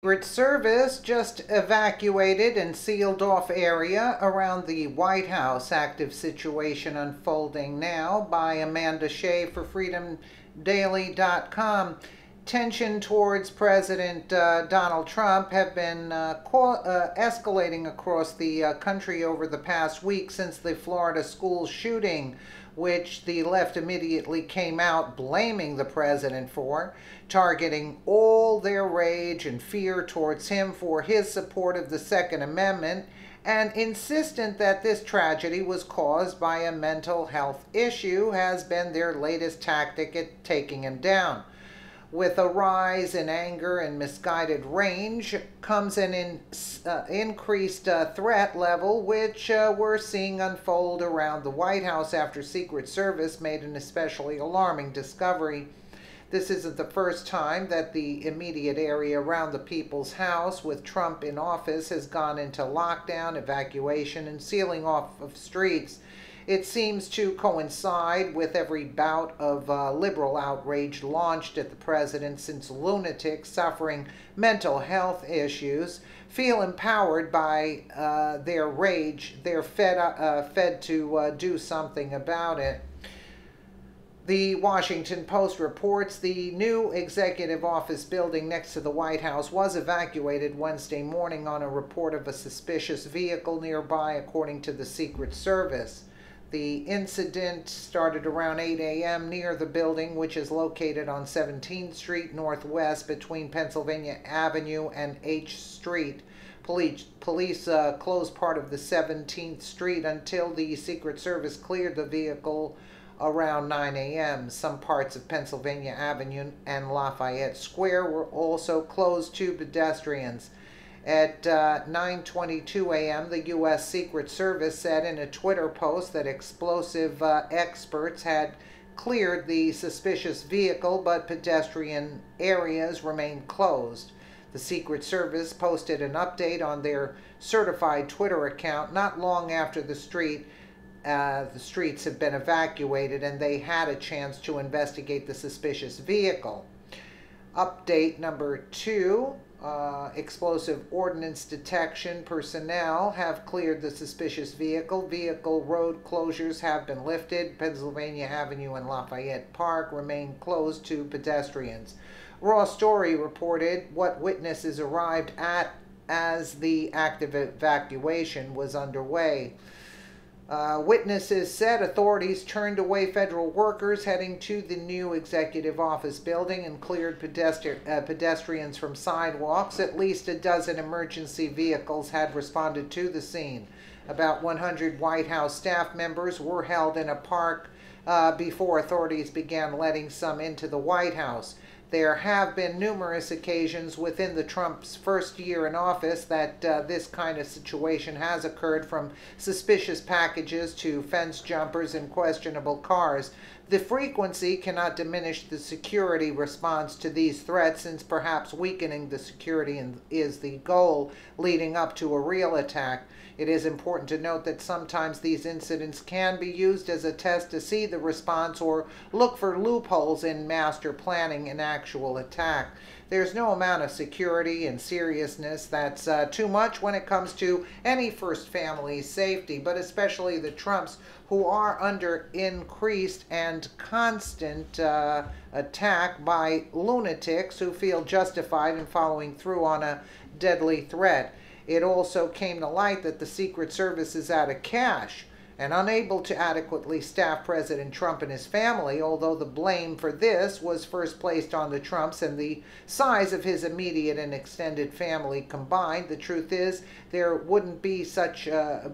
Secret Service just evacuated and sealed off area around the White House. Active situation unfolding now by Amanda Shea for FreedomDaily.com. Tension towards President Donald Trump have been escalating across the country over the past week since the Florida school shooting, which the left immediately came out blaming the president for, targeting all their rage and fear towards him for his support of the Second Amendment, and insistent that this tragedy was caused by a mental health issue has been their latest tactic at taking him down. With a rise in anger and misguided rage comes an increased threat level, which we're seeing unfold around the White House after Secret Service made an especially alarming discovery. This isn't the first time that the immediate area around the People's House with Trump in office has gone into lockdown, evacuation, and sealing off of streets. It seems to coincide with every bout of liberal outrage launched at the president since lunatics suffering mental health issues feel empowered by their rage. They're fed to do something about it. The Washington Post reports the new executive office building next to the White House was evacuated Wednesday morning on a report of a suspicious vehicle nearby, according to the Secret Service. The incident started around 8 a.m. near the building, which is located on 17th Street Northwest between Pennsylvania Avenue and H Street. Police closed part of the 17th Street until the Secret Service cleared the vehicle around 9 a.m. Some parts of Pennsylvania Avenue and Lafayette Square were also closed to pedestrians. At 9:22 a.m., the U.S. Secret Service said in a Twitter post that explosive experts had cleared the suspicious vehicle, but pedestrian areas remained closed. The Secret Service posted an update on their certified Twitter account not long after the streets have been evacuated and they had a chance to investigate the suspicious vehicle. Update number 2. Explosive ordnance detection personnel have cleared the suspicious vehicle. Vehicle road closures have been lifted. Pennsylvania Avenue and Lafayette Park remain closed to pedestrians. Raw Story reported what witnesses arrived at as the active evacuation was underway. Witnesses said authorities turned away federal workers heading to the new executive office building and cleared pedestrians from sidewalks. At least a dozen emergency vehicles had responded to the scene. About 100 White House staff members were held in a park before authorities began letting some into the White House. There have been numerous occasions within the Trump's first year in office that this kind of situation has occurred, from suspicious packages to fence jumpers and questionable cars. The frequency cannot diminish the security response to these threats, since perhaps weakening the security is the goal leading up to a real attack. It is important to note that sometimes these incidents can be used as a test to see the response or look for loopholes in master planning an actual attack. There's no amount of security and seriousness that's too much when it comes to any first family's safety, but especially the Trumps, who are under increased and constant attack by lunatics who feel justified in following through on a deadly threat. It also came to light that the Secret Service is out of cash and unable to adequately staff President Trump and his family, although the blame for this was first placed on the Trumps and the size of his immediate and extended family combined. The truth is, there wouldn't be such a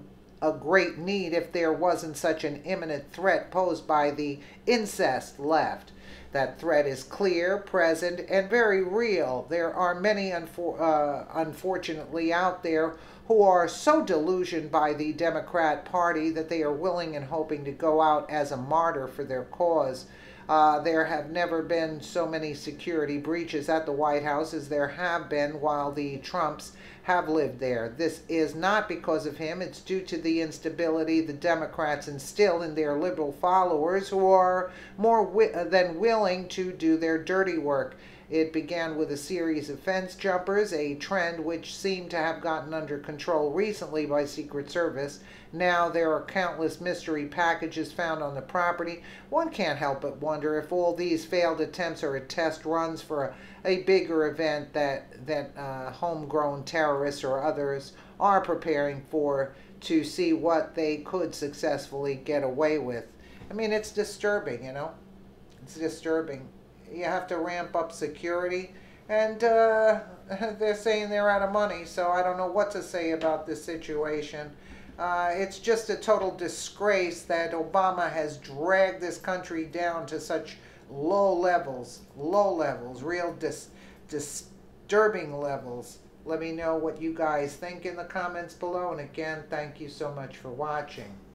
great need if there wasn't such an imminent threat posed by the incest left. That threat is clear, present, and very real. There are many, unfortunately, out there who are so delusioned by the Democrat Party that they are willing and hoping to go out as a martyr for their cause. There have never been so many security breaches at the White House as there have been while the Trumps have lived there. This is not because of him. It's due to the instability the Democrats instill in their liberal followers, who are more than willing to do their dirty work. It began with a series of fence jumpers, a trend which seemed to have gotten under control recently by Secret Service. Now there are countless mystery packages found on the property. One can't help but wonder if all these failed attempts are test runs for a bigger event that homegrown terrorists or others are preparing for, to see what they could successfully get away with. I mean, it's disturbing, you know? It's disturbing. You have to ramp up security, and they're saying they're out of money, so I don't know what to say about this situation. It's just a total disgrace that Obama has dragged this country down to such low levels, real disturbing levels. Let me know what you guys think in the comments below, and again, thank you so much for watching.